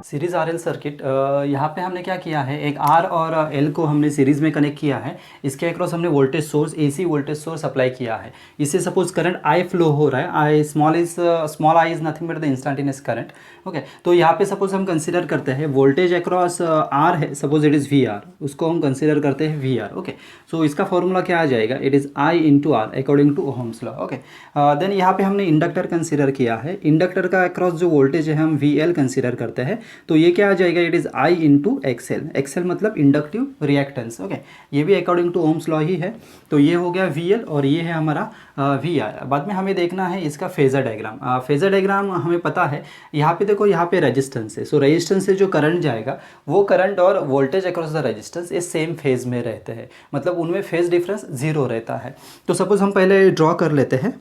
Series RL circuit, यहाँ पे हमने क्या किया है, एक आर और एल को हमने सीरीज़ में कनेक्ट किया है। इसके अक्रॉस हमने voltage source, AC voltage source apply किया है। इससे सपोज करंट आई फ्लो हो रहा है, I small I is nothing but the instantaneous current. Okay, तो यहाँ पे सपोज हम कंसिडर करते हैं वोल्टेज अक्रॉस आर है, suppose it is V R, उसको हम कंसिडर करते हैं वी आर। ओके, सो इसका फॉर्मूला क्या आ जाएगा, it is I into R according to Ohm's law. Okay, then यहाँ पे हमने इंडक्टर कंसिडर किया है। इंडक्टर का अक्रॉस जो वोल्टेज है हम वी एल कंसिडर करते हैं, तो ये क्या आ जाएगा, it is I into XL. XL मतलब इंडक्टिव रिएक्टेंस। ओके, ये भी अकॉर्डिंग टू ओम्स लॉ ही है। तो ये हो गया वी एल और ये है हमारा वी आर। बाद में हमें देखना है इसका फेजर डायग्राम। फेजर डायग्राम हमें पता है, यहाँ पे देखो, यहाँ पे रेजिस्टेंस है। सो रेजिस्टेंस से जो करंट जाएगा वो करंट और वोल्टेज अक्रॉस द रेजिस्टेंस ये सेम फेज में रहते हैं, मतलब उनमें फेज डिफरेंस जीरो रहता है। तो सपोज हम पहले ड्रॉ कर लेते हैं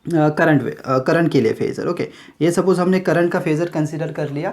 करंट के लिए फेज़र। ओके, ये सपोज हमने करंट का फेज़र कंसीडर कर लिया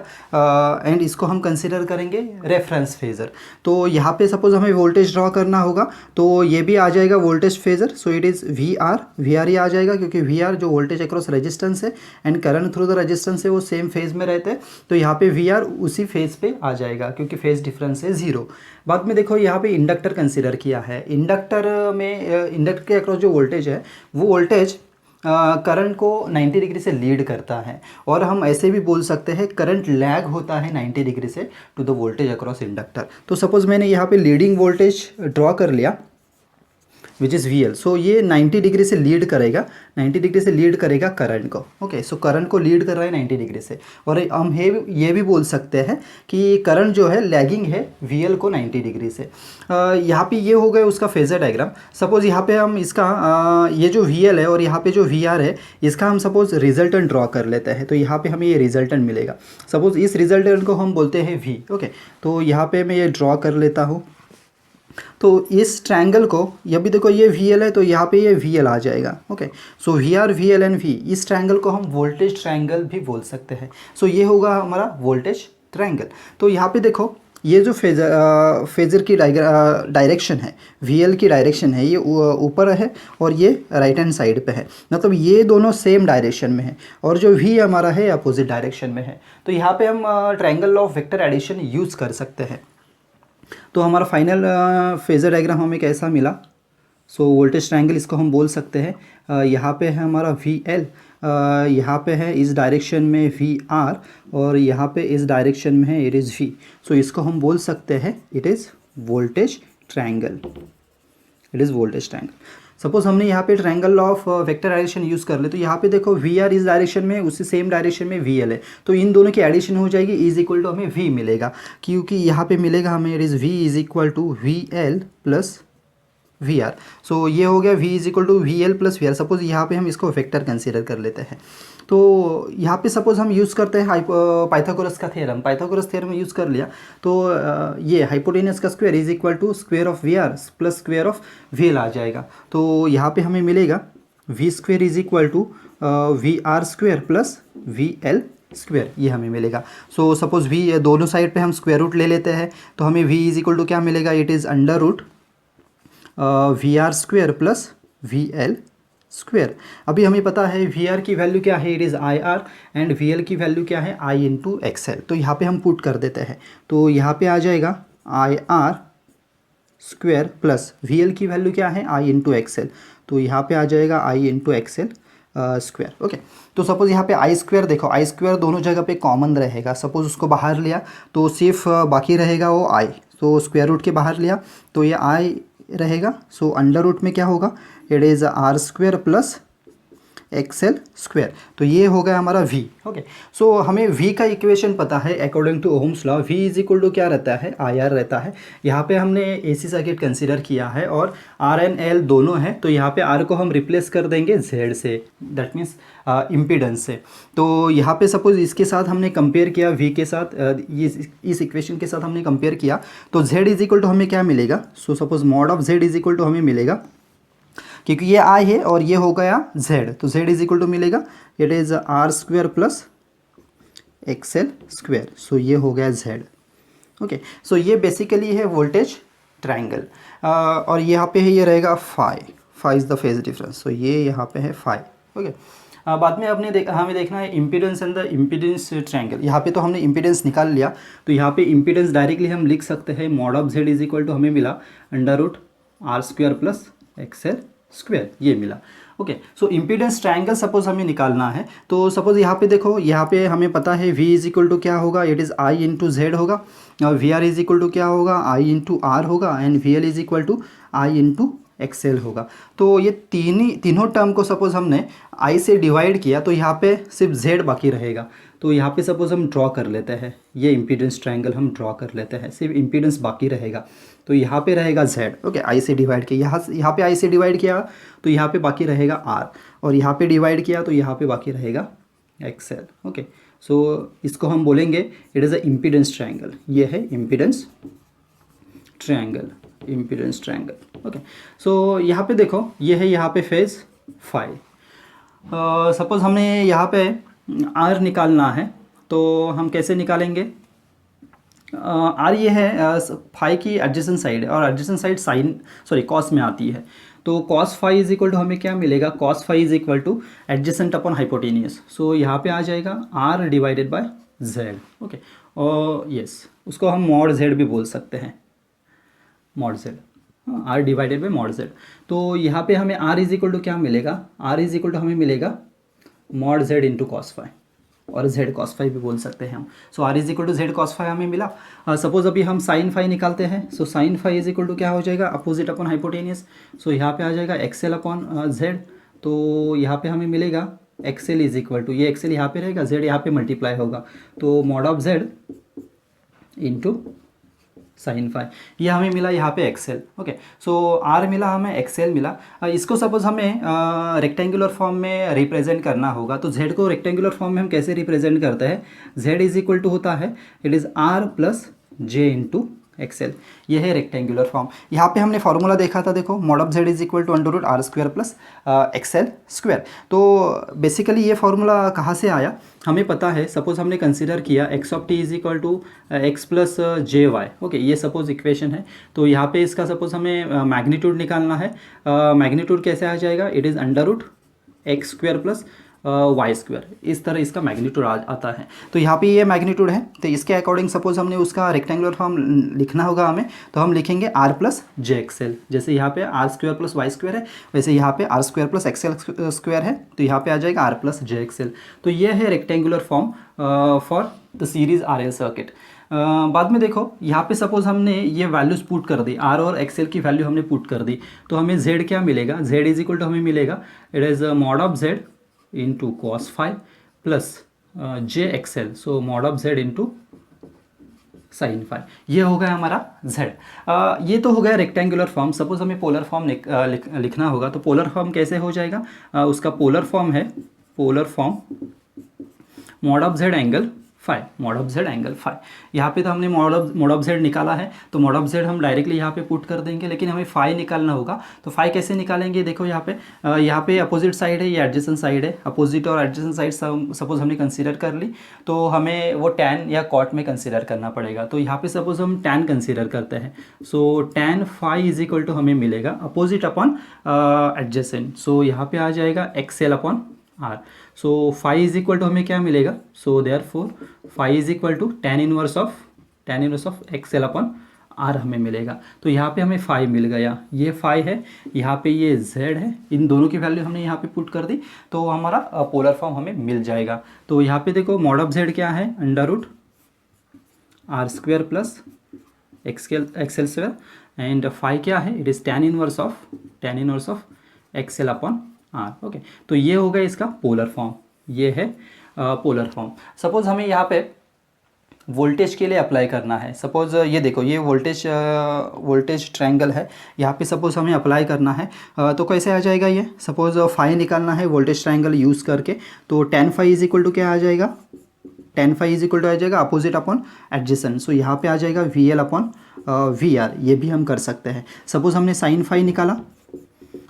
एंड इसको हम कंसीडर करेंगे रेफरेंस फेज़र। तो यहाँ पे सपोज हमें वोल्टेज ड्रॉ करना होगा, तो ये भी आ जाएगा voltage phasor. So it is V R ही आ जाएगा, क्योंकि वी आर जो वोल्टेज अक्रॉस रेजिस्टेंस है and current through the resistance है वो सेम फेज़ में रहते हैं। तो यहाँ पे वी आर उसी फेज़ पे आ जाएगा क्योंकि फेज़ डिफरेंस है ज़ीरो। बाद में देखो यहाँ पे इंडक्टर कंसिडर किया है। इंडक्टर में इंडक्टर के अक्रॉस जो वोल्टेज है वो वोल्टेज करंट को 90 डिग्री से लीड करता है, और हम ऐसे भी बोल सकते हैं करंट लैग होता है 90 डिग्री से to the voltage across inductor. तो सपोज मैंने यहाँ पे लीडिंग वोल्टेज ड्रॉ कर लिया which is V L. So ये 90 डिग्री से लीड करेगा, 90 डिग्री से लीड करेगा करंट को। ओके, सो करंट को लीड कर रहा है 90 डिग्री से। और हम ये भी बोल सकते हैं कि करंट जो है लैगिंग है वी एल को 90 डिग्री से। यहाँ पे ये हो गया उसका फेजर डायग्राम। सपोज यहाँ पे हम इसका ये जो वी एल है और यहाँ पे जो वी आर है, इसका हम सपोज रिजल्टेंट ड्रॉ कर लेते हैं। तो यहाँ पे हमें ये रिजल्टेंट मिलेगा। सपोज इस रिजल्टेंट को हम बोलते हैं वी। ओके, तो यहाँ पे मैं ये ड्रॉ कर लेता हूँ। तो इस ट्रायंगल को, ये भी देखो ये वी एल है तो यहाँ पे ये वी एल आ जाएगा। Okay, so V R V L and V, इस ट्रायंगल को हम वोल्टेज ट्रायंगल भी बोल सकते हैं। सो ये होगा हमारा वोल्टेज ट्रायंगल। तो यहाँ पे देखो ये जो फेजर की डायरेक्शन है, वी एल की डायरेक्शन है, ये ऊपर है और ये राइट हैंड साइड पे है, मतलब ये दोनों सेम डायरेक्शन में है। और जो वी हमारा है अपोजिट डायरेक्शन में है। तो यहाँ पे हम triangle of vector addition use कर सकते हैं। तो हमारा फाइनल फेजर डायग्राम हमें कैसा मिला। सो वोल्टेज ट्रायंगल इसको हम बोल सकते हैं। यहाँ पे है हमारा वी एल, यहाँ पे है इस डायरेक्शन में वी आर, और यहाँ पे इस डायरेक्शन में है इट इज़ वी। सो इसको हम बोल सकते हैं it is voltage triangle, it is voltage triangle. Suppose हमने यहाँ पे triangle of vector addition use कर ले, तो यहाँ पे देखो वी आर इस डायरेक्शन में, उसी सेम डायरेक्शन में वी एल है, तो इन दोनों की एडिशन हो जाएगी, इज इक्वल टू हमें वी मिलेगा, क्योंकि यहाँ पे मिलेगा हमें it is V is equal to V L plus V R. So ये हो गया V is equal to V L plus V R. Suppose यहाँ पे हम इसको वेक्टर कंसिडर कर लेते हैं। तो यहाँ पे सपोज हम यूज़ करते हैं पाइथागोरस का थ्योरम। पाइथागोरस थ्योरम यूज़ कर लिया, तो ये हाइपोटेनस का square is equal to square of V R plus square of V L आ जाएगा। तो यहाँ पे हमें मिलेगा V square is equal to V R square plus V L square, ये हमें मिलेगा। सो सपोज वी दोनों साइड पे हम स्क्वायर रूट ले लेते हैं, तो हमें वी इज इक्वल टू क्या मिलेगा, it is under root V R square plus V L square. अभी हमें पता है वी आर की वैल्यू क्या है, it is I R, and V L की वैल्यू क्या है, आई इंटू एक्स एल। तो यहाँ पे हम पुट कर देते हैं, तो यहाँ पे आ जाएगा I R square plus V L की वैल्यू क्या है, आई इंटू एक्स एल। तो यहाँ पे आ जाएगा I into X L square. Okay, तो सपोज यहाँ पे आई स्क्वायर, देखो आई स्क्वायर दोनों जगह पे कॉमन रहेगा। सपोज उसको बाहर लिया तो सिर्फ बाकी रहेगा वो आई, तो स्क्वायर रूट के बाहर लिया तो ये आई रहेगा। सो अंडर रूट में क्या होगा, it is R square plus X L square. तो ये हो गया हमारा v। ओके, सो हमें v का इक्वेशन पता है according to Ohm's law. v is equal to क्या रहता है, आई आर रहता है। यहाँ पे हमने एसी सर्किट कंसीडर किया है और आर एंड एल दोनों हैं, तो यहाँ पे आर को हम रिप्लेस कर देंगे z से, दैट मीन्स इम्पीडेंस से। तो यहाँ पे सपोज इसके साथ हमने कंपेयर किया v के साथ, इस इक्वेशन के साथ हमने कंपेयर किया, तो z इज इक्वल टू हमें क्या मिलेगा। So suppose mod of z is equal to हमें मिलेगा, क्योंकि ये आई है और ये हो गया z, तो z इज इक्वल टू मिलेगा it is R square plus X L square. So ये हो गया z। ओके, सो ये बेसिकली है वोल्टेज ट्रायंगल। और यहाँ पे है ये रहेगा phi, phi is the phase difference. So ये यहाँ पे है फाई। ओके, बाद में हमें देखना है impedance and the impedance triangle. यहाँ पे तो हमने इम्पीडेंस निकाल लिया, तो यहाँ पे इम्पीडेंस डायरेक्टली हम लिख सकते हैं mod of Z is equal to हमें मिला √r² प्लस XL², ये मिला। Okay, so impedance triangle suppose हमें निकालना है, तो सपोज यहाँ पे देखो, यहाँ पे हमें पता है V इज इक्वल टू क्या होगा, it is I into Z होगा, और VR इज इक्वल टू क्या होगा, I इंटू R होगा, and VL is equal to I into XL होगा। तो ये तीनों टर्म को सपोज हमने I से डिवाइड किया, तो यहाँ पे सिर्फ Z बाकी रहेगा। तो यहाँ पे सपोज हम ड्रॉ कर लेते हैं, ये इम्पीडेंस ट्रायंगल हम ड्रॉ कर लेते हैं, सिर्फ इम्पीडेंस बाकी रहेगा। तो यहाँ पे रहेगा Z, ओके, I से डिवाइड किया, यहाँ पे I से डिवाइड किया तो यहाँ पे बाकी रहेगा R, और यहाँ पे डिवाइड किया तो यहाँ पे बाकी रहेगा XL। ओके, सो इसको हम बोलेंगे it is a impedance triangle. ये है impedance triangle, impedance triangle. Okay, so यहाँ पे देखो, ये है यहाँ पे फेज फाई। सपोज हमें यहाँ पे R निकालना है, तो हम कैसे निकालेंगे? R ये है फाई की एडजेसेंट साइड है, और एडजेसेंट साइड कॉस में आती है। तो cos phi is equal to हमें क्या मिलेगा, cos phi is equal to adjacent upon hypotenuse. So यहाँ पे आ जाएगा R divided by Z। Okay, और यस, उसको हम मॉड Z भी बोल सकते हैं, mod Z, R divided by mod Z। तो यहाँ पे हमें R इज इक्वल टू क्या मिलेगा, R इज इक्वल टू हमें मिलेगा mod Z into cos phi, और Z कॉस फाई भी बोल सकते हैं हम। So R is equal to Z cos phi हमें मिला। सपोज अभी हम साइन फाई निकालते हैं, so sine phi is equal to क्या हो जाएगा, अपोजिट अपॉन हाइपोटेनियस। सो यहाँ पे आ जाएगा XL अपॉन Z। तो यहाँ पे हमें मिलेगा XL इज इक्वल टू, ये XL यहाँ पे रहेगा, Z यहाँ पे मल्टीप्लाई होगा, तो mod of Z into sine phi, ये हमें मिला यहाँ पे XL। ओके, सो R मिला हमें, XL मिला। इसको सपोज हमें रेक्टेंगुलर फॉर्म में रिप्रेजेंट करना होगा, तो Z को रेक्टेंगुलर फॉर्म में हम कैसे रिप्रेजेंट करते हैं, Z इज इक्वल टू होता है it is R plus J into XL, ये है रेक्टेंगुलर फॉर्म। यहाँ पे हमने फॉर्मूला देखा था, देखो mod of Z is equal to √R² plus XL²। तो बेसिकली ये फार्मूला कहाँ से आया, हमें पता है, सपोज हमने कंसिडर किया x of t is equal to x plus JY। Okay, ये सपोज इक्वेशन है, तो यहाँ पे इसका सपोज हमें मैग्नीट्यूड निकालना है। मैग्नीट्यूड कैसे आ जाएगा, it is √x² plus y², इस तरह इसका मैग्नीट्यूड आता है। तो यहाँ पे ये मैग्नीट्यूड है, तो इसके अकॉर्डिंग सपोज हमने उसका रेक्टेंगुलर फॉर्म लिखना होगा हमें, तो हम लिखेंगे R प्लस JXL। जैसे यहाँ पे R² प्लस y² है, वैसे यहाँ पे R² प्लस XL² है, तो यहाँ पे आ जाएगा R प्लस JXL। तो ये है rectangular form for the series RL circuit. बाद में देखो, यहाँ पे सपोज हमने ये वैल्यूज पुट कर दी, R और XL की वैल्यू हमने पुट कर दी, तो हमें Z क्या मिलेगा, Z इज इक्वल टू हमें मिलेगा it is mod of Z into cos phi plus JXL, so mod of Z into sine phi, ये हो गया हमारा Z। ये तो हो गया रेक्टेंगुलर फॉर्म। सपोज हमें पोलर फॉर्म लिखना होगा, तो पोलर फॉर्म कैसे हो जाएगा, उसका पोलर फॉर्म है, polar form mod of Z angle phi, mod of Z angle phi. यहाँ पे तो हमने मॉड ऑफ Z निकाला है, तो मॉड ऑफ Z हम डायरेक्टली यहाँ पे पुट कर देंगे, लेकिन हमें फाई निकालना होगा। तो फाई कैसे निकालेंगे, देखो यहाँ पे अपोजिट साइड है, ये एडजेसेंट साइड है। अपोजिट और एडजेसेंट साइड सपोज हमने कंसीडर कर ली, तो हमें वो टैन या कॉट में कंसीडर करना पड़ेगा। तो यहाँ पे सपोज हम टैन कंसीडर करते हैं, so tan phi is equal to हमें मिलेगा अपोजिट अपॉन एडजेसेंट। सो यहाँ पे आ जाएगा XL upon R। So phi is equal to हमें क्या मिलेगा, so therefore phi is equal to tan inverse of XL upon R हमें मिलेगा। तो यहाँ पे हमें फाई मिल गया, ये फाई है, यहाँ पे ये Z है, इन दोनों की वैल्यू हमने यहाँ पे पुट कर दी, तो हमारा पोलर फॉर्म हमें मिल जाएगा। तो यहाँ पे देखो मॉड ऑफ Z क्या है, √R² plus XL², and phi क्या है, it is tan inverse of XL upon R। Okay, तो ये हो गया इसका पोलर फॉर्म, ये है पोलर फॉर्म। सपोज हमें यहाँ पे वोल्टेज के लिए अप्लाई करना है, सपोज ये देखो, ये वोल्टेज ट्रायंगल है, यहाँ पे सपोज हमें अप्लाई करना है, तो कैसे आ जाएगा ये, सपोज फाई निकालना है वोल्टेज ट्रायंगल यूज़ करके, तो tan phi is equal to क्या आ जाएगा, tan phi is equal to आ जाएगा अपोजिट अपॉन एडजेसेंट। सो यहाँ पे आ जाएगा VL अपॉन VR, ये भी हम कर सकते हैं। सपोज हमने साइन फाई निकाला,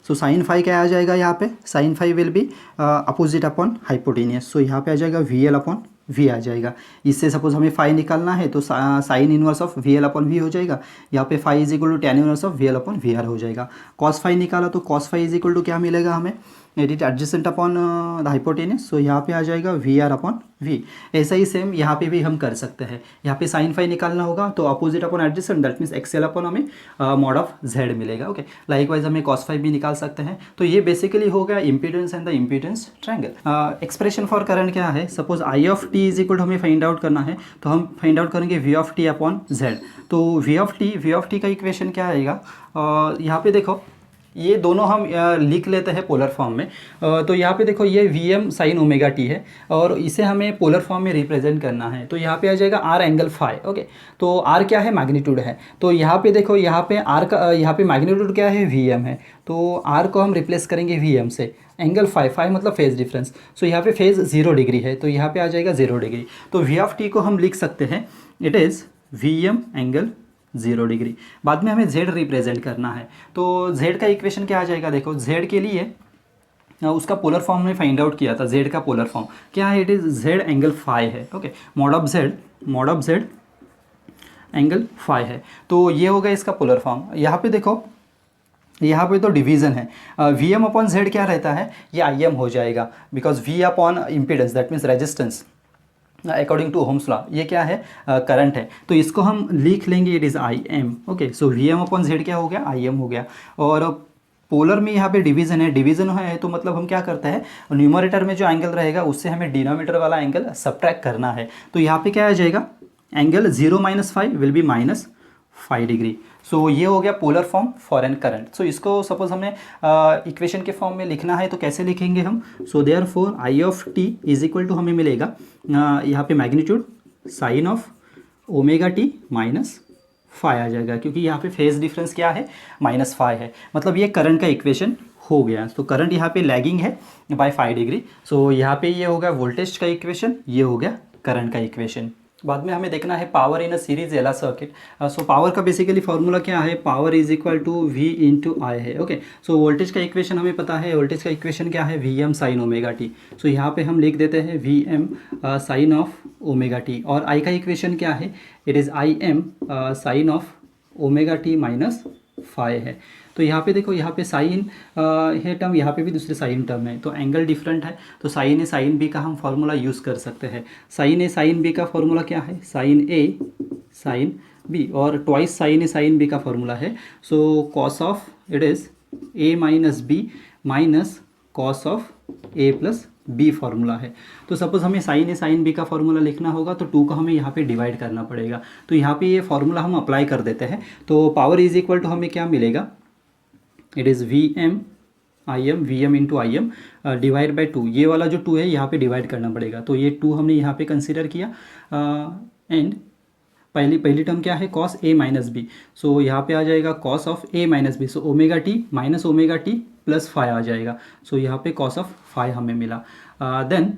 सो साइन फाई क्या आ जाएगा, यहाँ पे sine phi will be opposite upon hypotenuse. So यहाँ पे आ जाएगा VL अपॉन वी आ जाएगा। इससे सपोज हमें फाई निकालना है तो sine inverse of V L upon V हो जाएगा। यहाँ पे phi is equal to tan inverse of V L upon V R हो जाएगा। कॉस फाई निकाला तो cos phi is equal to क्या मिलेगा हमें, edit adjacent upon the hypotenuse, so यहाँ पे आ जाएगा वी आर अपॉन वी। ऐसा ही सेम यहाँ पे भी हम कर सकते हैं। यहाँ पे साइन फाई निकालना होगा तो opposite upon adjacent, that means XL upon हमें मॉड ऑफ जेड मिलेगा। ओके, लाइकवाइज हमें कॉस फाई भी निकाल सकते हैं। तो ये बेसिकली हो गया impedance and the impedance triangle. Expression for current क्या है, suppose I of T is equal to हमें फाइंड आउट करना है तो हम फाइंड आउट करेंगे V of T upon Z. तो वी ऑफ टी का इक्वेशन क्या आएगा, यहाँ पे देखो ये दोनों हम लिख लेते हैं पोलर फॉर्म में। तो यहाँ पे देखो ये V M sine omega T है और इसे हमें पोलर फॉर्म में रिप्रेजेंट करना है। तो यहाँ पे आ जाएगा आर एंगल फाई। ओके, तो आर क्या है, मैग्नीट्यूड है। तो यहाँ पे देखो यहाँ पे आर का यहाँ पे मैग्नीट्यूड क्या है, वी एम है। तो आर को हम रिप्लेस करेंगे वी एम से। एंगल फाई, फाई मतलब फेज डिफरेंस, सो यहाँ पे फेज 0 डिग्री है तो यहाँ पे आ जाएगा 0 डिग्री। तो वी ऑफ टी को हम लिख सकते हैं it is V M angle 0 degree. बाद में हमें z रिप्रेजेंट करना है तो z का इक्वेशन क्या आ जाएगा, देखो z के लिए उसका पोलर फॉर्म में फाइंड आउट किया था। z का पोलर फॉर्म क्या है, it is z angle phi है। Okay, mod of z angle phi है। तो ये होगा इसका पोलर फॉर्म। यहाँ पे देखो यहाँ पे तो डिवीज़न है, वी एम अपॉन जेड क्या रहता है, ये आई एम हो जाएगा because V upon impedance that means resistance according to Ohm's law ये क्या है, करंट है। तो इसको हम लिख लेंगे it is I M. Okay, so V M upon Z क्या हो गया, आई एम हो गया। और पोलर में यहाँ पे डिवीज़न है, डिवीज़न है तो मतलब हम क्या करते हैं, न्यूमरेटर में जो एंगल रहेगा उससे हमें डिनोमिनेटर वाला एंगल सब्ट्रैक्ट करना है। तो यहाँ पे क्या आ जाएगा, angle 0 - 5 will be -5 degree. So ये हो गया polar form for an current. So इसको सपोज हमें इक्वेशन के फॉर्म में लिखना है तो कैसे लिखेंगे हम, so therefore I of T is equal to हमें मिलेगा यहाँ पे magnitude sine of omega T minus phi आ जाएगा, क्योंकि यहाँ पे फेज डिफरेंस क्या है, -5 है। मतलब ये करंट का इक्वेशन हो गया। तो करंट यहाँ पे लैगिंग है बाय 5 डिग्री। सो यहाँ पे ये हो गया वोल्टेज का इक्वेशन, ये हो गया करंट का इक्वेशन। बाद में हमें देखना है power in a series L circuit. So power का बेसिकली फॉर्मूला क्या है, power is equal to V into I है। ओके, सो वोल्टेज का इक्वेशन हमें पता है, वोल्टेज का इक्वेशन क्या है, V M sine omega T. So यहाँ पे हम लिख देते हैं V M sine of omega T. और आई का इक्वेशन क्या है, it is I M sine of omega T minus phi है। तो यहाँ पे देखो यहाँ पे साइन है टर्म, यहाँ पे भी दूसरे साइन टर्म है तो एंगल डिफरेंट है। तो साइन ए साइन बी का हम फार्मूला यूज़ कर सकते हैं। साइन ए साइन बी का फार्मूला क्या है, साइन ए साइन बी, और twice sine A sine B का फार्मूला है so cos of it is A minus B minus cos of A plus B formula है। तो सपोज हमें sine A sine B का formula लिखना होगा तो 2 को हमें यहाँ पे डिवाइड करना पड़ेगा। तो यहाँ पे ये फार्मूला हम अप्लाई कर देते हैं। तो पावर इज इक्वल टू हमें क्या मिलेगा, it is V M I M, V M into I M divide by 2। ये वाला जो 2 है यहाँ पे डिवाइड करना पड़ेगा। तो ये 2 हमने यहाँ पे कंसिडर किया एंड पहली टर्म क्या है, cos A minus B. So यहाँ पे आ जाएगा cos of A minus B, so omega T minus omega T plus phi आ जाएगा। सो यहाँ पे कॉस ऑफ फाई हमें मिला। देन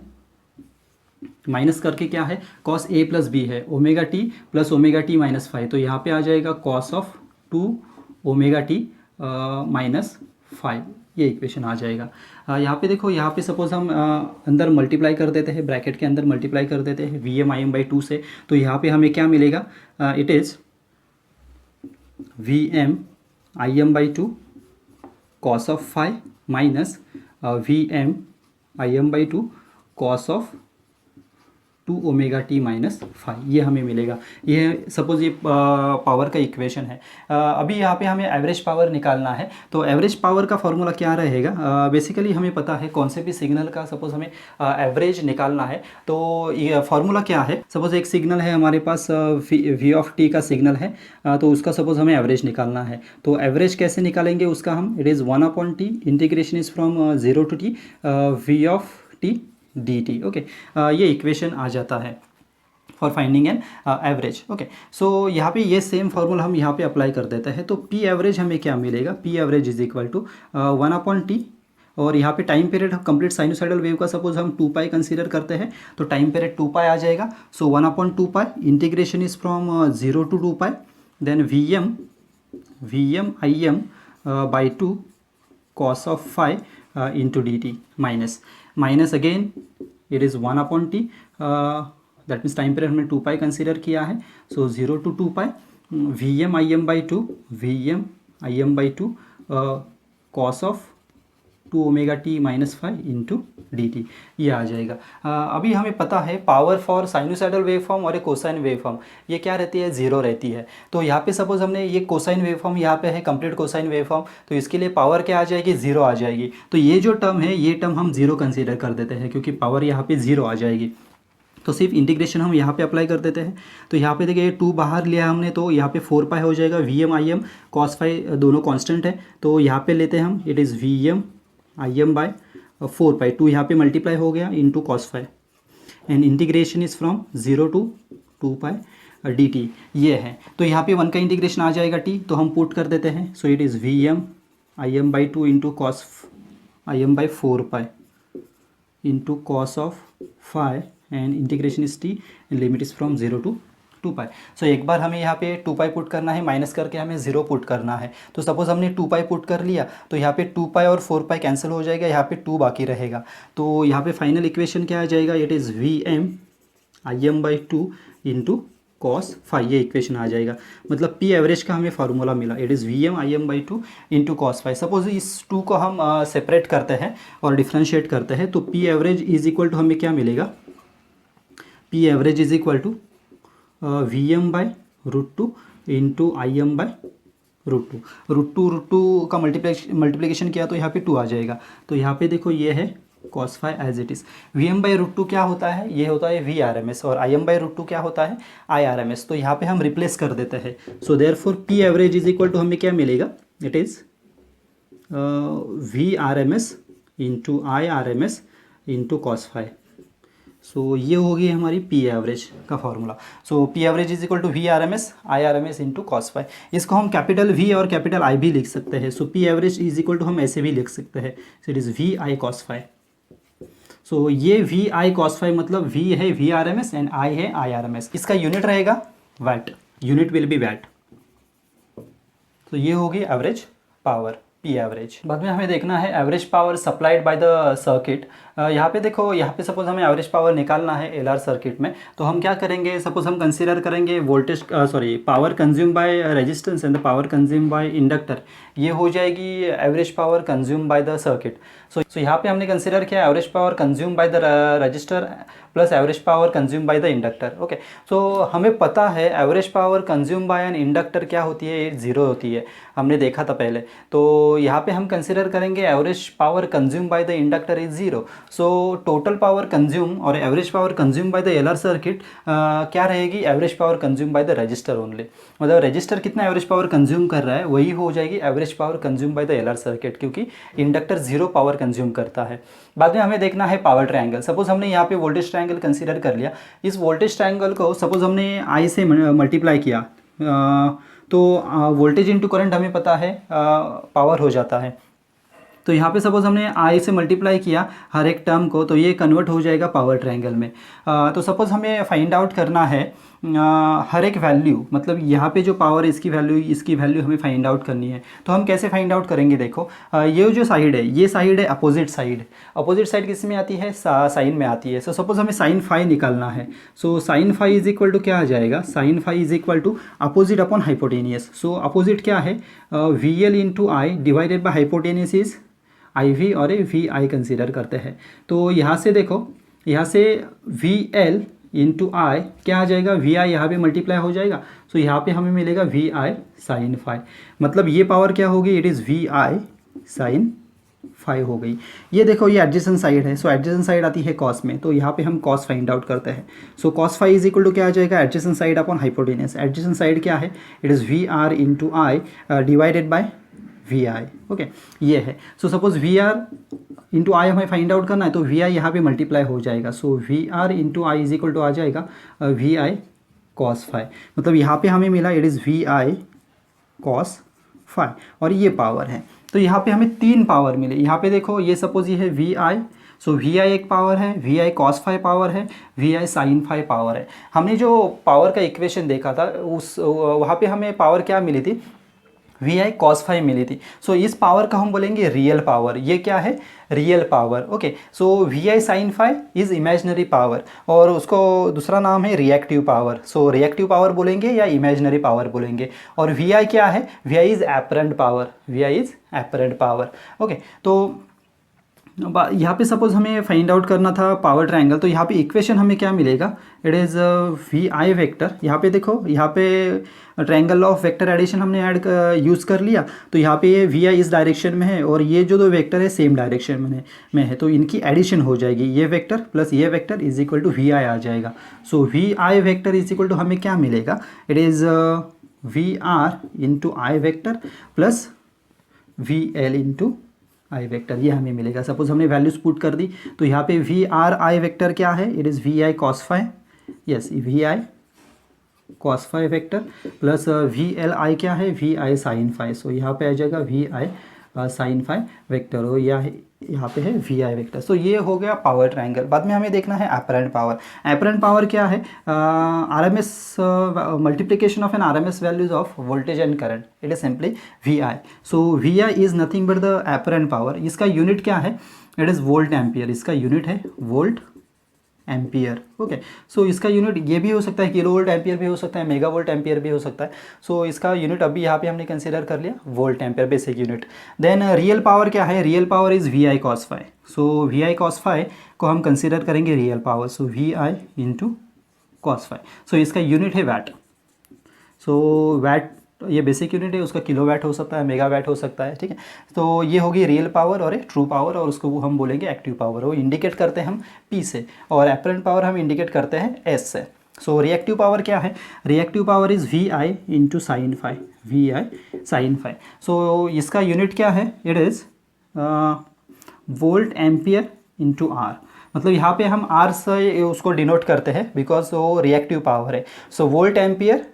माइनस करके क्या है, कॉस ए प्लस बी है, omega T plus omega T minus phi. तो यहाँ पे आ जाएगा cos of 2 omega T minus 5, ये इक्वेशन आ जाएगा। यहाँ पे देखो यहाँ पे सपोज हम अंदर मल्टीप्लाई कर देते हैं, ब्रैकेट के अंदर मल्टीप्लाई कर देते हैं V M I M by 2 से। तो यहाँ पे हमें क्या मिलेगा, it is V M I M by 2 cos of 5 minus V M I M by 2 cos of 2 omega T minus 5, ये हमें मिलेगा। ये सपोज ये पावर का इक्वेशन है। अभी यहाँ पे हमें एवरेज पावर निकालना है। तो एवरेज पावर का फॉर्मूला क्या रहेगा, बेसिकली हमें पता है कौन से भी सिग्नल का सपोज हमें एवरेज निकालना है। तो ये फार्मूला क्या है, सपोज एक सिग्नल है हमारे पास वी ऑफ टी का सिग्नल है, तो उसका सपोज हमें एवरेज निकालना है। तो एवरेज कैसे निकालेंगे उसका हम, it is 1/t, integration is from 0 to t V of T D T. Okay, ये इक्वेशन आ जाता है for finding an average. Okay, so यहाँ पे ये सेम फार्मूला हम यहाँ पे अप्लाई कर देते हैं। तो पी एवरेज हमें क्या मिलेगा, P average is equal to 1/t, और यहाँ पे time period complete sinusoidal wave का सपोज हम 2π कंसीडर करते हैं तो टाइम पीरियड 2π आ जाएगा। So 1/2π, integration is from 0 to 2π, then V M I M by 2 cos of phi into dt minus again it is 1/t that means time period हमने 2 पाई consider किया है. सो 0 to 2 pi Vm Im by 2 Vm Im by 2 cos of 2 omega T minus 5 into D T, ये आ जाएगा. अभी हमें पता है power for sinusoidal wave form और एक कोसाइन वेव फॉर्म ये क्या रहती है, जीरो रहती है. तो यहाँ पे सपोज हमने ये कोसाइन वेव फॉर्म यहाँ पे है कंप्लीट कोसाइन वेव फॉर्म, तो इसके लिए पावर क्या आ जाएगी, जीरो आ जाएगी. तो ये जो टर्म है ये टर्म हम जीरो कंसीडर कर देते हैं क्योंकि पावर यहाँ पे जीरो आ जाएगी. तो सिर्फ इंटीग्रेशन हम यहाँ पे अप्लाई कर देते हैं. तो यहाँ पे देखिए 2 बाहर लिया हमने तो यहाँ पे 4 पाई हो जाएगा. Vm Im cos फाई दोनों कांस्टेंट है तो यहाँ पे लेते हैं हम, it is Vm Im by 4 pi, 2 यहाँ पे मल्टीप्लाई हो गया into cos phi and integration is from 0 to 2 pi D T, ये है. तो यहाँ पे 1 का इंटीग्रेशन आ जाएगा t, तो हम पुट कर देते हैं. So it is Vm Im by 2 into cos Im by 4 pi into cos of phi and integration is T and limit is from 0 to 2 pi. So एक बार हमें यहाँ पे 2 पाई पुट करना है, माइनस करके हमें 0 पुट करना है. तो सपोज हमने 2 पाई पुट कर लिया तो यहाँ पे 2 पाई और 4 पाई कैंसिल हो जाएगा, यहाँ पे 2 बाकी रहेगा. तो यहाँ पे फाइनल इक्वेशन क्या आ जाएगा, it is Vm Im by 2 into cos phi, ये इक्वेशन आ जाएगा. मतलब पी एवरेज का हमें फार्मूला मिला, it is Vm Im by 2 into cos phi. Suppose इस 2 को हम सेपरेट करते हैं और डिफ्रेंशिएट करते हैं तो P average is equal to हमें क्या मिलेगा, P average is equal to Vm by √2 into Im by √2 का मल्टीप्लिकेशन किया तो यहाँ पे 2 आ जाएगा. तो यहाँ पे देखो ये है cos phi as it is. Vm by √2 क्या होता है, ये होता है VRMS और Im बाई √2 क्या होता है IRMS. तो यहाँ पे हम रिप्लेस कर देते हैं. So therefore P average is equal to हमें क्या मिलेगा, it is VRMS into IRMS into cos phi. So ये होगी हमारी पी एवरेज का formula. So P average is equal to VRMS IRMS into cos phi. इसको हम कैपिटल V और कैपिटल I भी लिख सकते हैं. So P average is equal to हम ऐसे भी लिख सकते हैं, so it is VI cos phi. So ये VI कॉस फाई मतलब V है VRMS एंड I है IRMS. इसका यूनिट रहेगा watt, unit will be watt. तो ये होगी एवरेज पावर, पी एवरेज. बाद में हमें देखना है average power supplied by the circuit. यहाँ पे देखो, यहाँ पे सपोज हमें एवरेज पावर निकालना है एलआर सर्किट में, तो हम क्या करेंगे, सपोज हम कंसीडर करेंगे voltage power consume by resistance and the power consume by inductor. ये हो जाएगी average power consume by the circuit. So यहाँ पे हमने कंसीडर किया average power consume by the resistor plus average power consume by the inductor. Okay, so हमें पता है average power consume by an inductor क्या होती है, ये 0 होती है, हमने देखा था पहले. तो यहाँ पे हम कंसीडर करेंगे average power consume by the inductor is 0. So total power consume और average power consume by the LR circuit क्या रहेगी, average power consume by the resistor only. मतलब रजिस्टर कितना एवरेज पावर कंज्यूम कर रहा है वही हो जाएगी average power consume by the LR circuit, क्योंकि इंडक्टर 0 पावर कंज्यूम करता है. बाद में हमें देखना है पावर ट्रायंगल. सपोज हमने यहाँ पे वोल्टेज ट्रायंगल कंसीडर कर लिया. इस वोल्टेज ट्रायंगल को सपोज हमने I से मल्टीप्लाई किया तो वोल्टेज इंटू करंट हमें पता है पावर हो जाता है. तो यहाँ पे सपोज हमने I से मल्टीप्लाई किया हर एक टर्म को, तो ये कन्वर्ट हो जाएगा पावर ट्रायंगल में. तो सपोज हमें फाइंड आउट करना है हर एक वैल्यू, मतलब यहाँ पे जो पावर है इसकी वैल्यू हमें फाइंड आउट करनी है. तो हम कैसे फाइंड आउट करेंगे, देखो ये जो साइड है, ये साइड है अपोजिट साइड. अपोजिट साइड किस में आती है, साइन में आती है. सो सपोज हमें साइन फाई निकालना है. So sine phi is equal to क्या आ जाएगा, sine phi is equal to opposite upon hypotenuse. So opposite क्या है, VL into I divided by hypotenuse is IV और VI कंसीडर करते हैं. तो यहाँ से देखो, यहाँ से VL इंटू आई क्या आ जाएगा, VI यहाँ पे मल्टीप्लाई हो जाएगा. सो यहाँ पे हमें मिलेगा VI साइन फाई. मतलब ये पावर क्या होगी, it is VI sine phi हो गई. ये देखो ये एडजेसेंट साइड है. सो एडजेसेंट साइड आती है कॉस में, तो यहाँ पे हम कॉस फाइंड आउट करते हैं. So cos phi is equal to क्या आ जाएगा, adjacent side upon hypotenuse. Adjacent side क्या है, it is VR into I divided by VI. Okay, ये है. So suppose VR into I हमें फाइंड आउट करना है, तो VI यहाँ पे मल्टीप्लाई हो जाएगा. So VR into I is equal to आ जाएगा VI कॉस फाई. मतलब यहाँ पे हमें मिला it is VI cos phi और ये पावर है. तो यहाँ पे हमें 3 पावर मिले. यहाँ पे देखो ये सपोज ये है VI. सो VI एक पावर है, VI कॉस फाई पावर है, VI साइन फाई पावर है. हमने जो पावर का इक्वेशन देखा था उस वहाँ पे हमें पावर क्या मिली थी, वी आई कॉस फाई मिली थी। सो इस पावर का हम बोलेंगे रियल पावर। ये क्या है? Real power. Okay, so V I sine phi is imaginary power, और उसको दूसरा नाम है reactive power. So reactive power बोलेंगे या इमेजनरी पावर बोलेंगे। और वी आई क्या है? V I is apparent power. V I is apparent power. Okay, तो यहाँ पे सपोज हमें फाइंड आउट करना था पावर ट्रायंगल, तो यहाँ पे इक्वेशन हमें क्या मिलेगा? It is V I vector. यहाँ पे देखो, यहाँ पे ट्रायंगल ऑफ वेक्टर एडिशन हमने ऐड यूज़ कर लिया, तो यहाँ पे ये वी आई इस डायरेक्शन में है और ये जो दो वेक्टर है सेम डायरेक्शन में है, तो इनकी एडिशन हो जाएगी। ये वेक्टर प्लस ये vector is equal to V I आ जाएगा। So V I vector is equal to हमें क्या मिलेगा? It is V R into I vector plus V L into I vector, ये हमें मिलेगा। सपोज हमने वैल्यूज पुट कर दी, तो यहाँ पे वी आर आई वेक्टर क्या है? It is V I cos phi, yes V I cos phi vector plus V L I क्या है? V I sine phi. So यहाँ पे आ जाएगा V I sine phi vector, और यहाँ पे है वी आई वेक्टर। सो ये हो गया पावर ट्रायंगल। बाद में हमें देखना है एपरेंट पावर। एपरेंट पावर क्या है? R M S multiplication of an R M S values of voltage and current, it is simply V I. So V I is nothing but the apparent power. इसका unit क्या है? It is volt ampere. इसका unit है volt ampere. Okay, so इसका unit ये भी हो सकता है, किलो वोल्ट एम्पियर भी हो सकता है, मेगा वोल्ट एम्पियर भी हो सकता है। सो इसका यूनिट अभी यहाँ पे हमने कंसीडर कर लिया volt ampere, basic unit. Then real power क्या है? Real power is V I cos phi. So V I cos phi को हम कंसीडर करेंगे real power. So V I into cos phi. So इसका यूनिट है watt. So watt ये basic unit है, उसका किलो वैट हो सकता है, मेगा वैट हो सकता है, ठीक है। तो ये होगी रियल पावर और एक ट्रू पावर, और उसको वो हम बोलेंगे एक्टिव पावर। वो इंडिकेट करते हैं हम P से, और एपरेंट पावर हम इंडिकेट करते हैं S से। सो रिएक्टिव पावर क्या है? Reactive power is V I into sine phi, V I sine phi. So इसका यूनिट क्या है? It is volt ampere into R. मतलब यहाँ पे हम R से उसको डिनोट करते हैं बिकॉज वो रिएक्टिव पावर है। So volt ampere,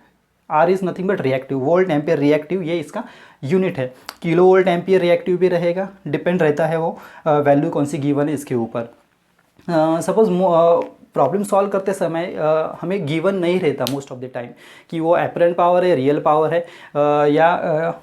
R is nothing but reactive, volt ampere reactive, ये इसका यूनिट है। किलो वोल्ट एम्पियर रिएक्टिव भी रहेगा, डिपेंड रहता है वो वैल्यू कौन सी गिवन है इसके ऊपर। सपोज प्रॉब्लम सॉल्व करते समय हमें गिवन नहीं रहता मोस्ट ऑफ द टाइम कि वो एपरेंट पावर है, रियल पावर है या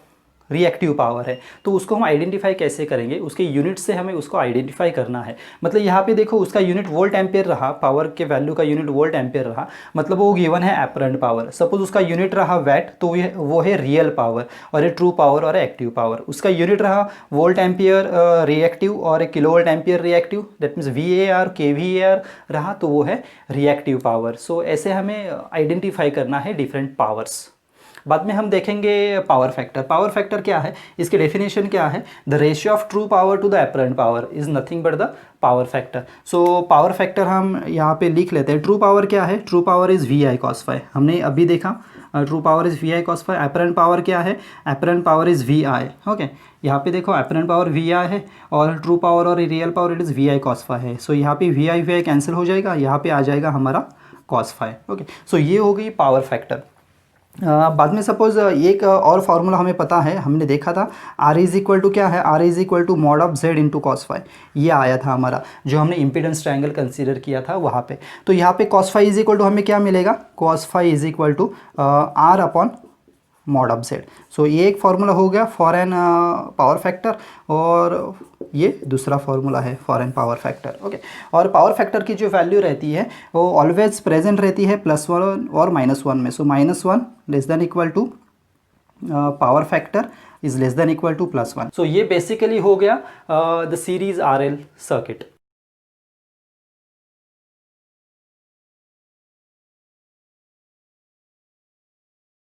रिएक्टिव पावर है, तो उसको हम आइडेंटिफाई कैसे करेंगे? उसके यूनिट से हमें उसको आइडेंटिफाई करना है। मतलब यहाँ पे देखो, उसका यूनिट वोल्ट एम्पियर रहा, पावर के वैल्यू का यूनिट वोल्ट एम्पियर रहा, मतलब वो गिवन है एपरेंट पावर। सपोज उसका यूनिट रहा वैट, तो वो है रियल पावर, और ये ट्रू पावर और एक्टिव पावर। उसका यूनिट रहा वोल्ट एम्पियर रिएक्टिव और kilo volt ampere reactive, that means V A R के वी ए आर रहा, तो वो है रिएक्टिव पावर। सो ऐसे हमें आइडेंटिफाई करना है डिफरेंट पावर्स। बाद में हम देखेंगे पावर फैक्टर। पावर फैक्टर क्या है? इसकी डेफिनेशन क्या है? The ratio of true power to the apparent power is nothing but the power factor. So power factor हम यहाँ पे लिख लेते हैं। ट्रू पावर क्या है? True power is V I cos phi, हमने अभी देखा। True power is V I cos phi. Apparent power क्या है? Apparent power is V I. Okay, यहाँ पे देखो एपरेंट पावर वी आई है, और ट्रू पावर और real power it is V I cos phi है। सो यहाँ पे वी आई कैंसिल हो जाएगा, यहाँ पे आ जाएगा हमारा कॉस फाई। ओके, सो ये हो गई पावर फैक्टर। बाद में सपोज एक और फार्मूला हमें पता है, हमने देखा था R इज़ इक्वल टू क्या है? R is equal to mod of Z into cos phi. ये आया था हमारा, जो हमने इम्पीडेंस ट्रायंगल कंसीडर किया था वहाँ पे। तो यहाँ पे cos phi is equal to हमें क्या मिलेगा? Cos phi is equal to R upon mod of Z। So ये एक फार्मूला हो गया फॉर एन पावर फैक्टर, और ये दूसरा फार्मूला है for an power factor. Okay, और पावर फैक्टर की जो वैल्यू रहती है वो ऑलवेज प्रेजेंट रहती है +1 और -1 में। So -1 less than equal to power factor is less than equal to +1। So ये बेसिकली हो गया द सीरीज RL सर्किट।